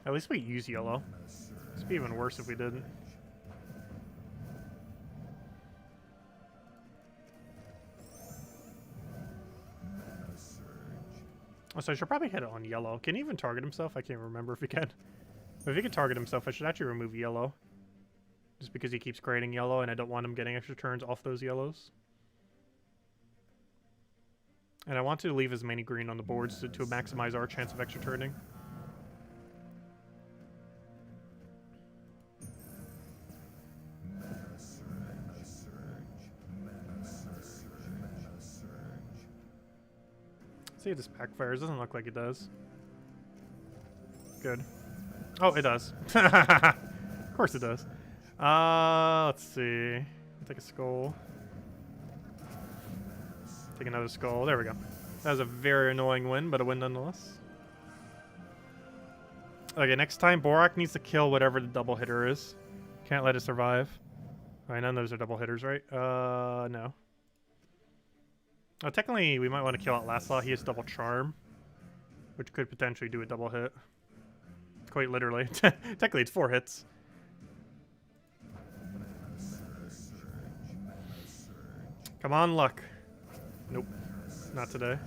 At least we use yellow. It'd be even worse if we didn't. Oh, so I should probably hit it on yellow. Can he even target himself? I can't remember if he can. But if he can target himself, I should actually remove yellow. Just because he keeps creating yellow and I don't want him getting extra turns off those yellows. And I want to leave as many green on the boards to maximize our chance of extra turning. See if this backfires. Doesn't look like it does. Good. Oh, it does. Of course it does. Let's see. I'll take a skull. Take another skull. There we go. That was a very annoying win, but a win nonetheless. Okay, next time Borak needs to kill whatever the double hitter is. Can't let it survive. Alright, none of those are double hitters, right? No. Oh, technically, we might want to kill out last slot. He has double charm, which could potentially do a double hit. Quite literally. Technically, it's 4 hits. Come on, luck. Nope. Not today.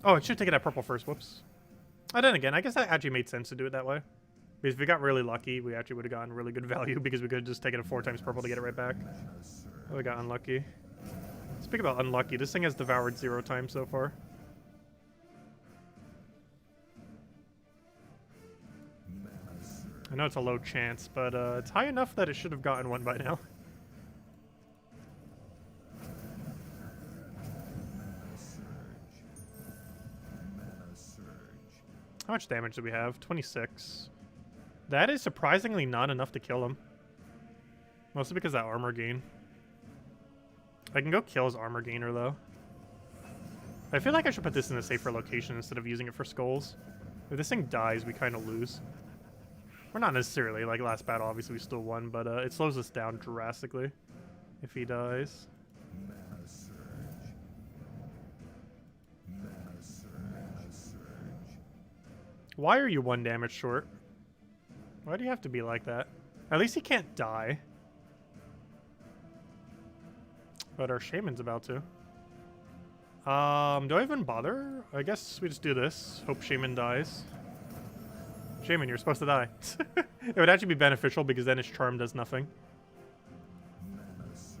Oh, I should take it at purple first. Whoops. Oh, then again, I guess that actually made sense to do it that way. Because if we got really lucky, we actually would have gotten really good value because we could have just taken it 4 times purple to get it right back. Oh, we got unlucky. Speak about unlucky, this thing has devoured 0 times so far. I know it's a low chance, but it's high enough that it should have gotten one by now. How much damage do we have? 26. That is surprisingly not enough to kill him. Mostly because of that armor gain. I can go kill his armor gainer, though. I feel like I should put this in a safer location instead of using it for skulls. If this thing dies, we kind of lose. We're not necessarily, like last battle, obviously we still won, but it slows us down drastically if he dies. Why are you 1 damage short? Why do you have to be like that? At least he can't die. But our shaman's about to. Do I even bother? I guess we just do this. Hope shaman dies. Shaman, you're supposed to die. It would actually be beneficial because then his charm does nothing.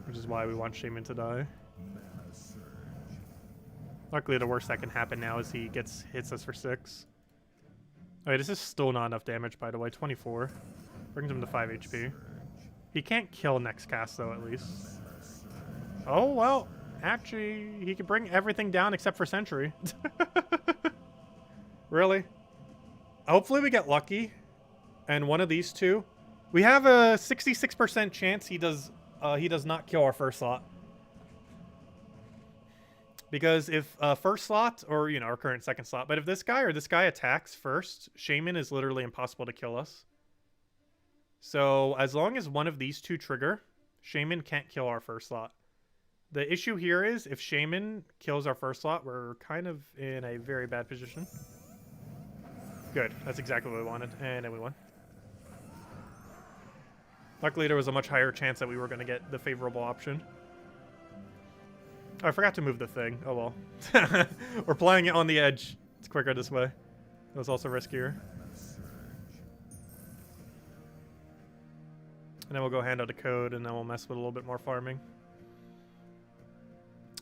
Which is why we want shaman to die. Luckily, the worst that can happen now is he hits us for 6. Okay, this is still not enough damage, by the way. 24. Brings him to 5 HP. He can't kill next cast, though, at least. Oh, well, actually, he can bring everything down except for Sentry. Really? Hopefully we get lucky, and one of these two. We have a 66% chance he does not kill our first slot. Because if first slot, or, you know, our current second slot, but if this guy or this guy attacks first, Shaman is literally impossible to kill us. So as long as one of these two trigger, Shaman can't kill our first slot. The issue here is if Shaman kills our first slot, we're kind of in a very bad position. Good. That's exactly what we wanted. And then we won. Luckily, there was a much higher chance that we were going to get the favorable option. Oh, I forgot to move the thing. Oh, well. We're playing it on the edge. It's quicker this way. It was also riskier. And then we'll go hand out a code, and then we'll mess with a little bit more farming.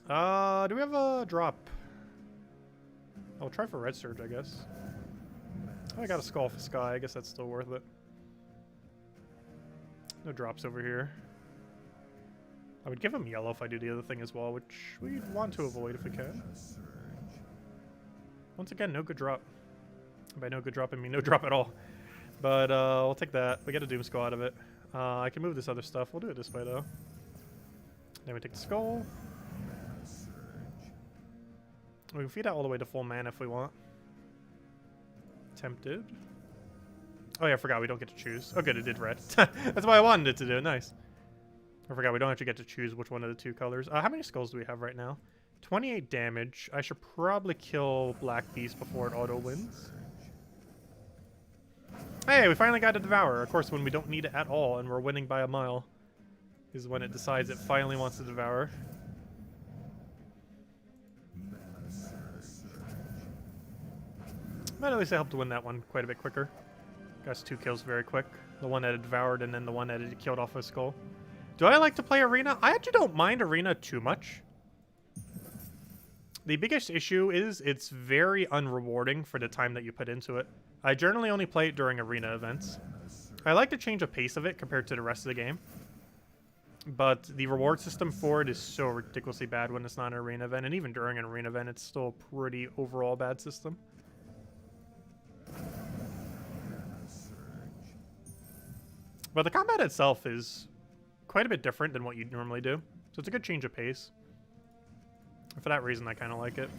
Do we have a drop? I'll try for red surge, I guess. Oh, I got a skull for sky. I guess that's still worth it. No drops over here. I would give him yellow if I do the other thing as well, which we want to avoid if we can. Once again, no good drop. By no good drop, I mean no drop at all. But we'll take that. We get a Doom Skull out of it. I can move this other stuff. We'll do it this way, though. Then we take the Skull. We can feed out all the way to full mana if we want. Tempted. Oh yeah, I forgot we don't get to choose. Oh good, it did red. That's why I wanted it to do. Nice. I forgot we don't actually get to choose which one of the two colors. How many skulls do we have right now? 28 damage. I should probably kill Black Beast before it auto wins. Hey, we finally got a Devour. Of course, when we don't need it at all and we're winning by a mile is when it decides it finally wants to Devour. But at least I helped to win that one quite a bit quicker. Got us 2 kills very quick. The one that it devoured and then the one that it killed off a skull. Do I like to play Arena? I actually don't mind Arena too much. The biggest issue is it's very unrewarding for the time that you put into it. I generally only play it during Arena events. I like the change of pace of it compared to the rest of the game. But the reward system for it is so ridiculously bad when it's not an Arena event. And even during an Arena event, it's still a pretty overall bad system. But the combat itself is quite a bit different than what you'd normally do. So it's a good change of pace. For that reason, I kind of like it.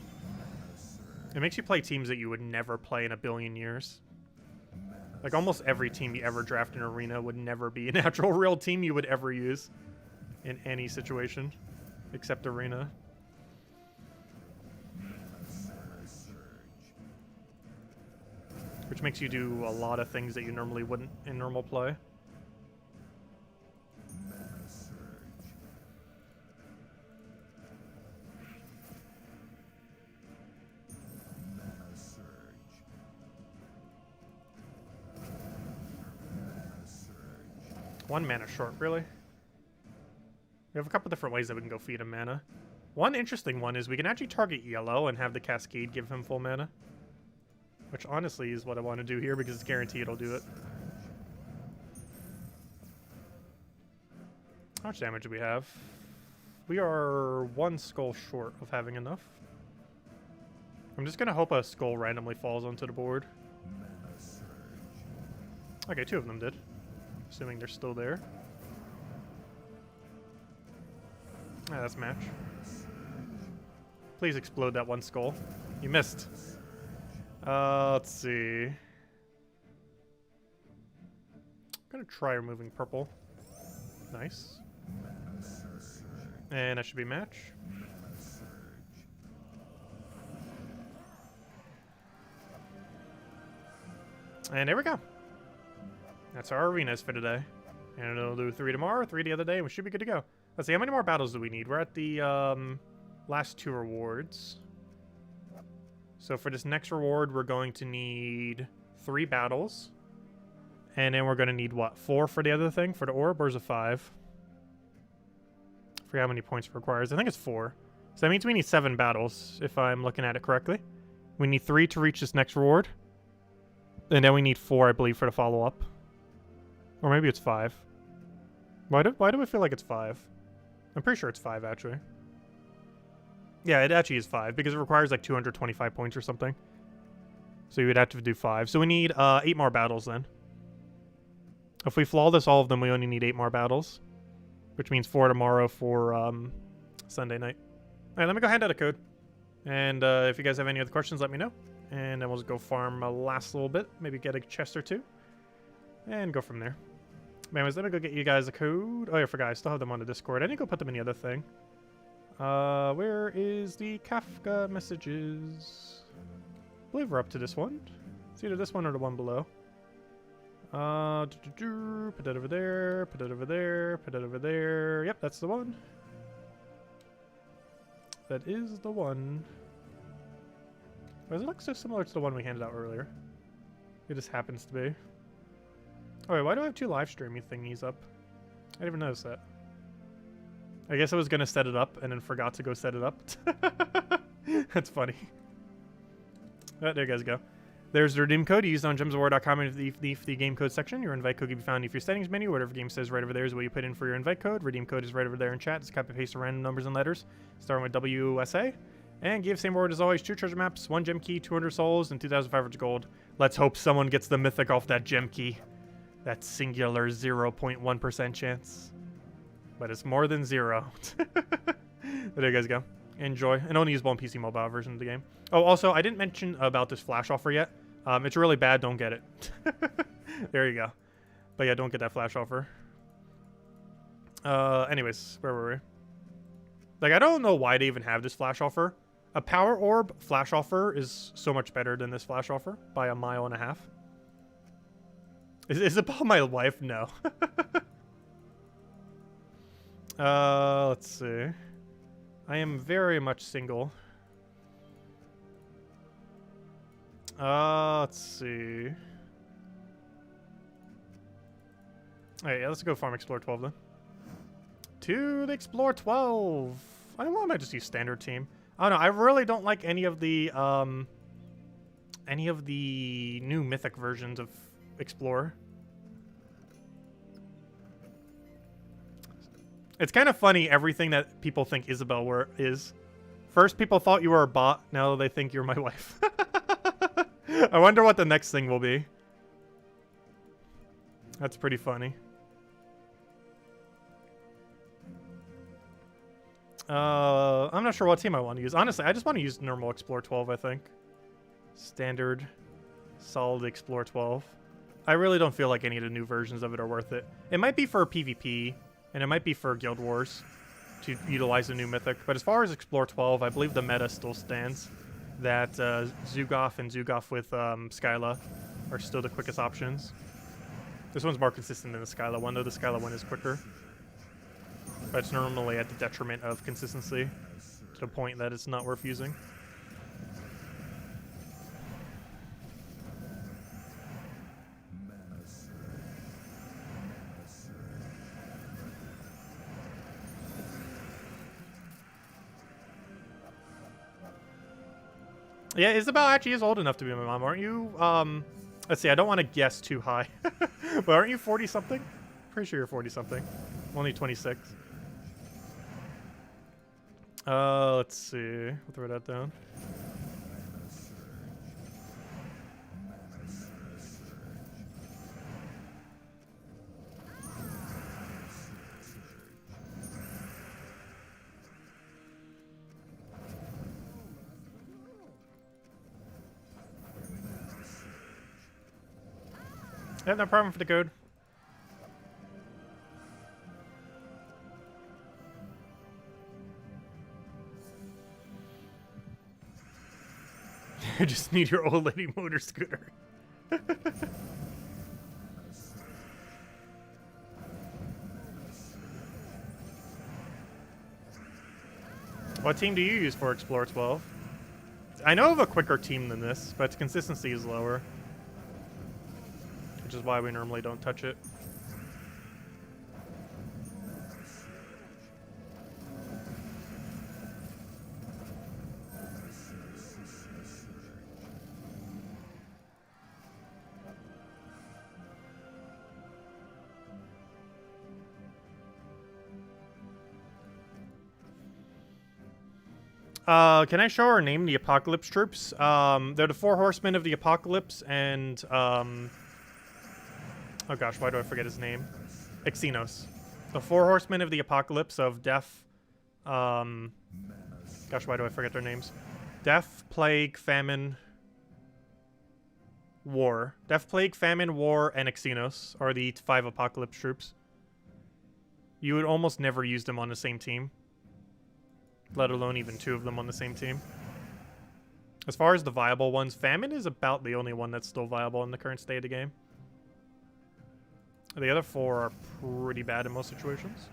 It makes you play teams that you would never play in a billion years. Like, almost every team you ever draft in Arena would never be an actual real team you would ever use in any situation, except Arena. Which makes you do a lot of things that you normally wouldn't in normal play. One mana short, really? We have a couple different ways that we can go feed him mana. One interesting one is we can actually target yellow and have the Cascade give him full mana. Which honestly is what I want to do here because it's guaranteed it'll do it. How much damage do we have? We are 1 skull short of having enough. I'm just going to hope a skull randomly falls onto the board. Okay, 2 of them did. Assuming they're still there. Ah, that's match. Please explode that 1 skull. You missed. Let's see. I'm gonna try removing purple. Nice. And that should be match. And there we go. That's our arenas for today. And it'll do 3 tomorrow, 3 the other day, and we should be good to go. Let's see, how many more battles do we need? We're at the last 2 rewards. So for this next reward, we're going to need 3 battles. And then we're going to need, what, 4 for the other thing? For the orb, or is it 5? I forget how many points it requires. I think it's 4. So that means we need 7 battles, if I'm looking at it correctly. We need 3 to reach this next reward. And then we need 4, I believe, for the follow-up. Or maybe it's 5. Why do I feel like it's 5? I'm pretty sure it's 5, actually. Yeah, it actually is 5, because it requires like 225 points or something. So you would have to do 5. So we need 8 more battles then. If we flawless all of them, we only need 8 more battles. Which means 4 tomorrow for Sunday night. Alright, let me go hand out a code. And if you guys have any other questions, let me know. And then we'll just go farm a last little bit. Maybe get a chest or 2. And go from there. Anyways, let me go get you guys a code. Oh, yeah, I forgot. I still have them on the Discord. I need to go put them in the other thing. Where is the Kafka messages? I believe we're up to this one. It's either this one or the one below. Put that over there. Put that over there. Put that over there. Yep, that's the one. That is the one. Why does it look so similar to the one we handed out earlier? It just happens to be. Oh wait, why do I have 2 live streaming thingies up? I didn't even notice that. I guess I was gonna set it up and then forgot to go set it up. That's funny. Oh, there you guys go. There's the redeem code used on gemsofwar.com in the game code section. Your invite code can be found in your settings menu. Whatever game says right over there is what you put in for your invite code. Redeem code is right over there in chat. Just copy and paste the random numbers and letters, starting with WSA. And give same reward as always: 2 treasure maps, 1 gem key, 200 souls, and 2,500 gold. Let's hope someone gets the mythic off that gem key. That singular 0.1% chance. But it's more than 0. There you guys go. Enjoy. And only usable on PC mobile version of the game. Oh, also, I didn't mention about this flash offer yet. It's really bad. Don't get it. There you go. But yeah, don't get that flash offer. Anyways, where were we? Like, I don't know why they even have this flash offer. A power orb flash offer is so much better than this flash offer by 1.5 miles. Is Isabel my wife? No. Let's see. I am very much single. Let's see. Alright, yeah, let's go farm Explore 12 then. To the Explore 12. I might just use standard team. I don't know. I really don't like any of the new mythic versions of Explore. It's kind of funny everything that people think Isabel is. First, people thought you were a bot. Now they think you're my wife. I wonder what the next thing will be. That's pretty funny. I'm not sure what team I want to use. Honestly, I just want to use normal Explore 12, I think. Standard, solid Explore 12. I really don't feel like any of the new versions of it are worth it. It might be for PvP, and it might be for Guild Wars to utilize the new Mythic. But as far as Explore 12, I believe the meta still stands. That Zugoff and Zugoff with Skyla are still the quickest options. This one's more consistent than the Skyla one, though the Skyla one is quicker. But it's normally at the detriment of consistency, to the point that it's not worth using. Yeah, Isabel actually is old enough to be my mom, aren't you? Let's see, I don't want to guess too high. But aren't you 40-something? Pretty sure you're 40-something. Only 26. Let's see. We'll throw that down. Yeah, no problem for the code. I just need your old lady motor scooter. What team do you use for Explore 12? I know of a quicker team than this, but its consistency is lower. Which is why we normally don't touch it. Can I show or name the Apocalypse troops? They're the 4 horsemen of the Apocalypse and, oh gosh, why do I forget his name? Xenos. The 4 horsemen of the Apocalypse of Death, gosh, why do I forget their names? Death, Plague, Famine, War. Death, Plague, Famine, War, and Xenos are the 5 Apocalypse troops. You would almost never use them on the same team. Let alone even 2 of them on the same team. As far as the viable ones, Famine is about the only one that's still viable in the current state of the game. The other 4 are pretty bad in most situations.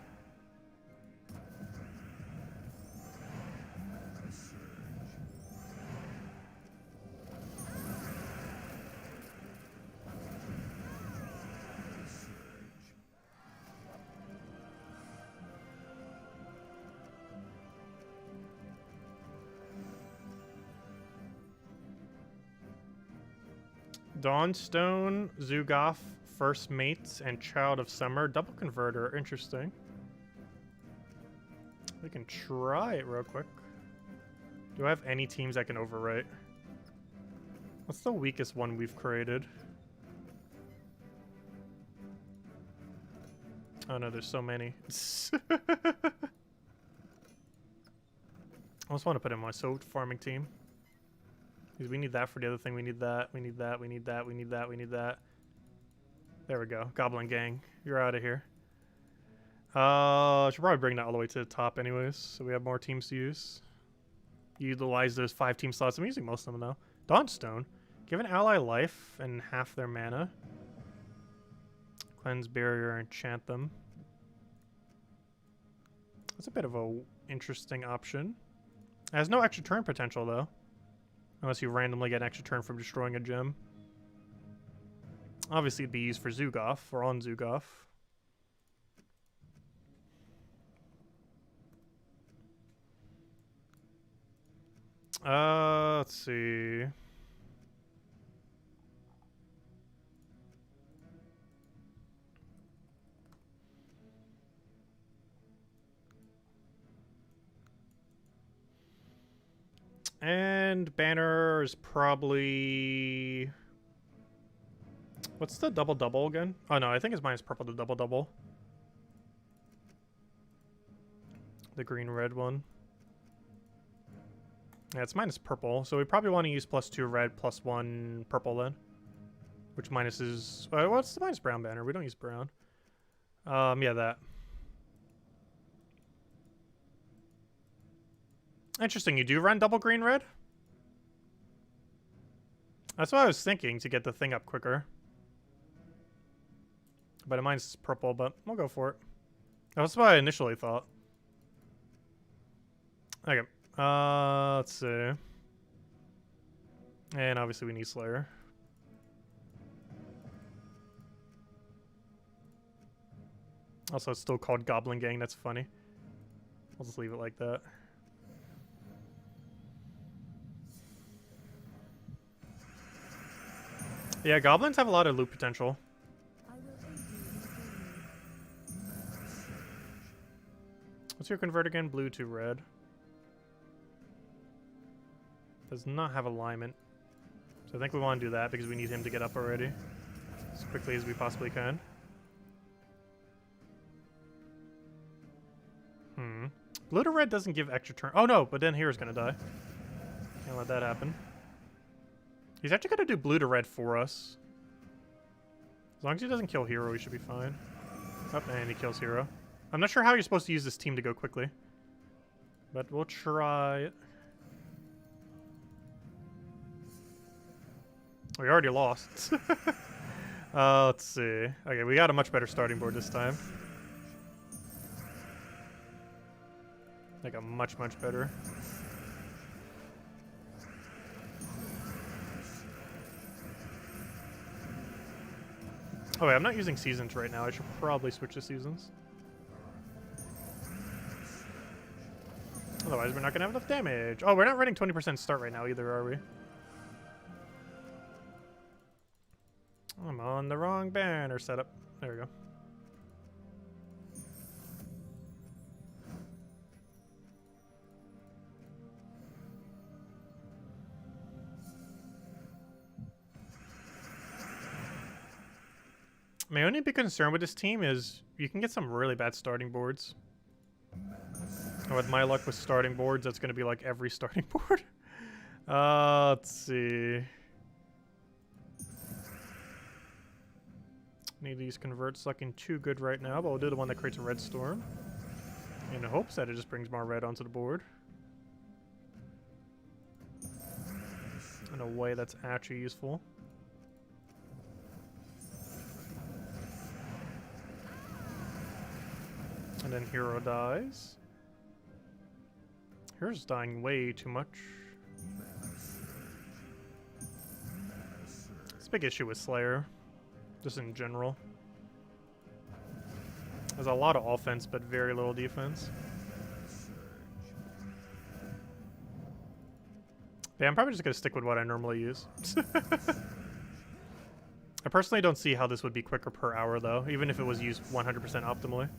Dawnstone, Zugoff, First Mates, and Child of Summer. Double Converter. Interesting. We can try it real quick. Do I have any teams I can overwrite? What's the weakest one we've created? Oh no, there's so many. I just want to put in my soap farming team. Because we need that for the other thing. We need that. We need that. We need that. We need that. We need that. There we go. Goblin Gang. You're out of here. I should probably bring that all the way to the top anyways. So we have more teams to use. Utilize those 5 team slots. I'm using most of them though. Dawnstone. Give an ally life and half their mana. Cleanse Barrier, enchant them. That's a bit of a interesting option. It has no extra turn potential though. Unless you randomly get an extra turn from destroying a gem. Obviously it'd be used for Zugoff or on Zugoff. Let's see. And banner is probably... What's the double-double again? Oh no, I think it's minus purple to double-double. The green-red one. Yeah, it's minus purple, so we probably want to use +2 red, +1 purple then. Which minuses... what's the minus brown banner? We don't use brown. Yeah, that. Interesting, you do run double green-red? That's what I was thinking, to get the thing up quicker. But it mine's purple, but we'll go for it. That's what I initially thought. Okay. Let's see. And obviously we need Slayer. Also, it's still called Goblin Gang. That's funny. I'll just leave it like that. Yeah, goblins have a lot of loot potential. What's your convert again? Blue to red. Does not have alignment. So I think we want to do that because we need him to get up already. As quickly as we possibly can. Blue to red doesn't give extra turn. Oh no, but then Hero's gonna die. Can't let that happen. He's actually gonna do blue to red for us. As long as he doesn't kill Hero, he should be fine. Oh, and he kills Hero. I'm not sure how you're supposed to use this team to go quickly. But we'll try it. We already lost. Let's see. Okay, we got a much better starting board this time. Like a much better. Oh wait, I'm not using seasons right now. I should probably switch to seasons. Otherwise, we're not gonna have enough damage. Oh, we're not running 20% start right now either, are we? I'm on the wrong banner setup. There we go. My only big concern with this team is you can get some really bad starting boards. And with my luck with starting boards, that's going to be like every starting board. Let's see. Need these converts looking too good right now, but we'll do the one that creates a red storm. In hopes that it just brings more red onto the board. In a way that's actually useful. And then Hero dies. Hero's dying way too much. It's a big issue with Slayer. Just in general. There's a lot of offense, but very little defense. Yeah, I'm probably just going to stick with what I normally use. I personally don't see how this would be quicker per hour, though, even if it was used 100% optimally.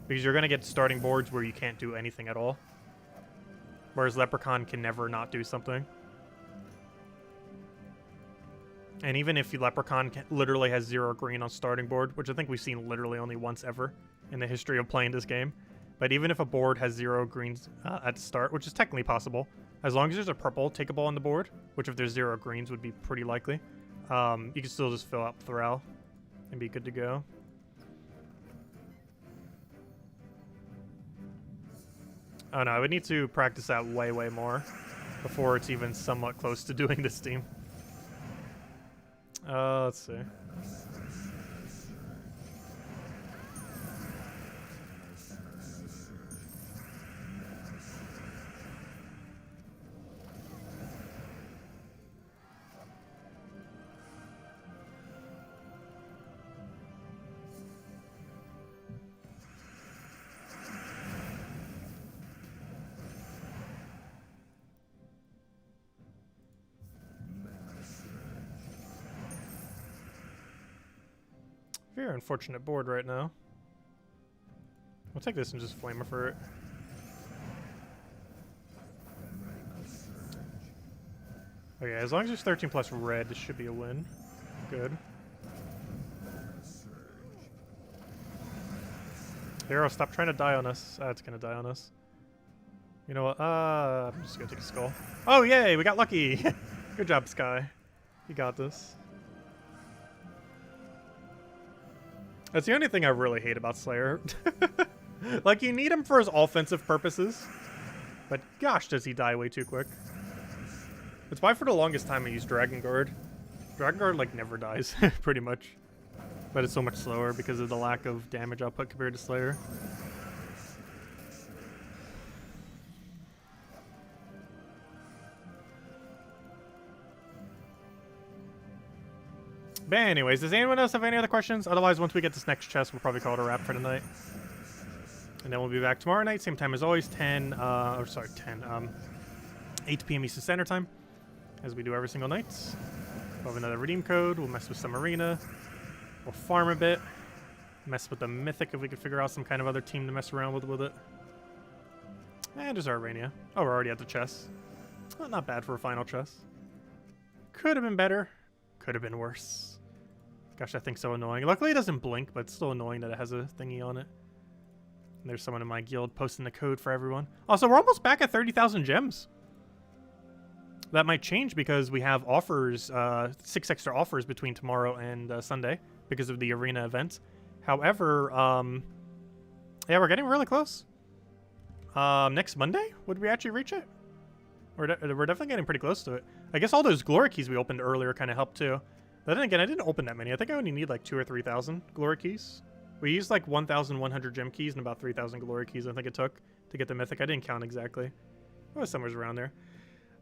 Because you're going to get starting boards where you can't do anything at all. Whereas Leprechaun can never not do something. And even if Leprechaun literally has 0 green on starting board, which I think we've seen literally only once ever in the history of playing this game. But even if a board has 0 greens at the start, which is technically possible, as long as there's a purple takeable on the board, which if there's 0 greens would be pretty likely, you can still just fill up Thrall and be good to go. Oh no, I would need to practice that way, way more before it's even somewhat close to doing this team. Let's see. Very unfortunate board right now. We'll take this and just Flamer for it. Okay, as long as there's 13 plus red, this should be a win. Good. Hero, stop trying to die on us. It's gonna die on us. You know what? I'm just gonna take a skull. Oh, yay! We got lucky! Good job, Sky. You got this. That's the only thing I really hate about Slayer. Like, you need him for his offensive purposes, but gosh, does he die way too quick. It's why for the longest time I used Dragon Guard. Dragon Guard, like, never dies, pretty much. But it's so much slower because of the lack of damage output compared to Slayer. But anyways, does anyone else have any other questions? Otherwise, once we get this next chest, we'll probably call it a wrap for tonight. And then we'll be back tomorrow night, same time as always, 8 p.m. Eastern Standard Time, as we do every single night. We'll have another redeem code, we'll mess with some arena, we'll farm a bit, mess with the Mythic if we could figure out some kind of other team to mess around with it. And there's our Arania. Oh, we're already at the chest. Well, not bad for a final chest. Could have been better, could have been worse. Gosh, that thing's so annoying. Luckily it doesn't blink, but it's still annoying that it has a thingy on it. And there's someone in my guild posting the code for everyone. Also, we're almost back at 30,000 gems. That might change because we have offers, 6 extra offers between tomorrow and Sunday because of the arena event. However, yeah, we're getting really close. Next Monday, would we actually reach it? We're definitely getting pretty close to it. I guess all those glory keys we opened earlier kind of helped too. But then again, I didn't open that many. I think I only need like 2,000 or 3,000 glory keys. We used like 1,100 gem keys and about 3,000 glory keys I think it took to get the Mythic. I didn't count exactly. It was somewhere around there.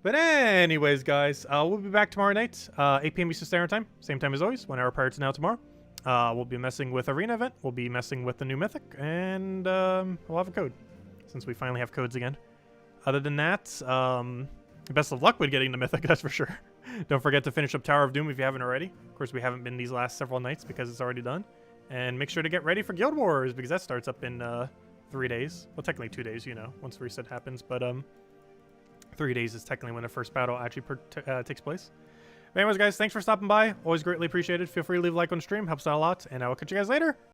But anyways, guys, we'll be back tomorrow night, 8 p.m. Eastern Standard Time. Same time as always, 1 hour prior to now tomorrow. We'll be messing with Arena event. We'll be messing with the new Mythic. And we'll have a code, since we finally have codes again. Other than that, best of luck with getting the Mythic, that's for sure. Don't forget to finish up Tower of Doom if you haven't already. Of course, we haven't been these last several nights because it's already done. And make sure to get ready for Guild Wars because that starts up in 3 days. Well, technically 2 days, you know, once the reset happens. But 3 days is technically when the first battle actually takes place. But anyways, guys, thanks for stopping by. Always greatly appreciated. Feel free to leave a like on stream. Helps out a lot. And I will catch you guys later.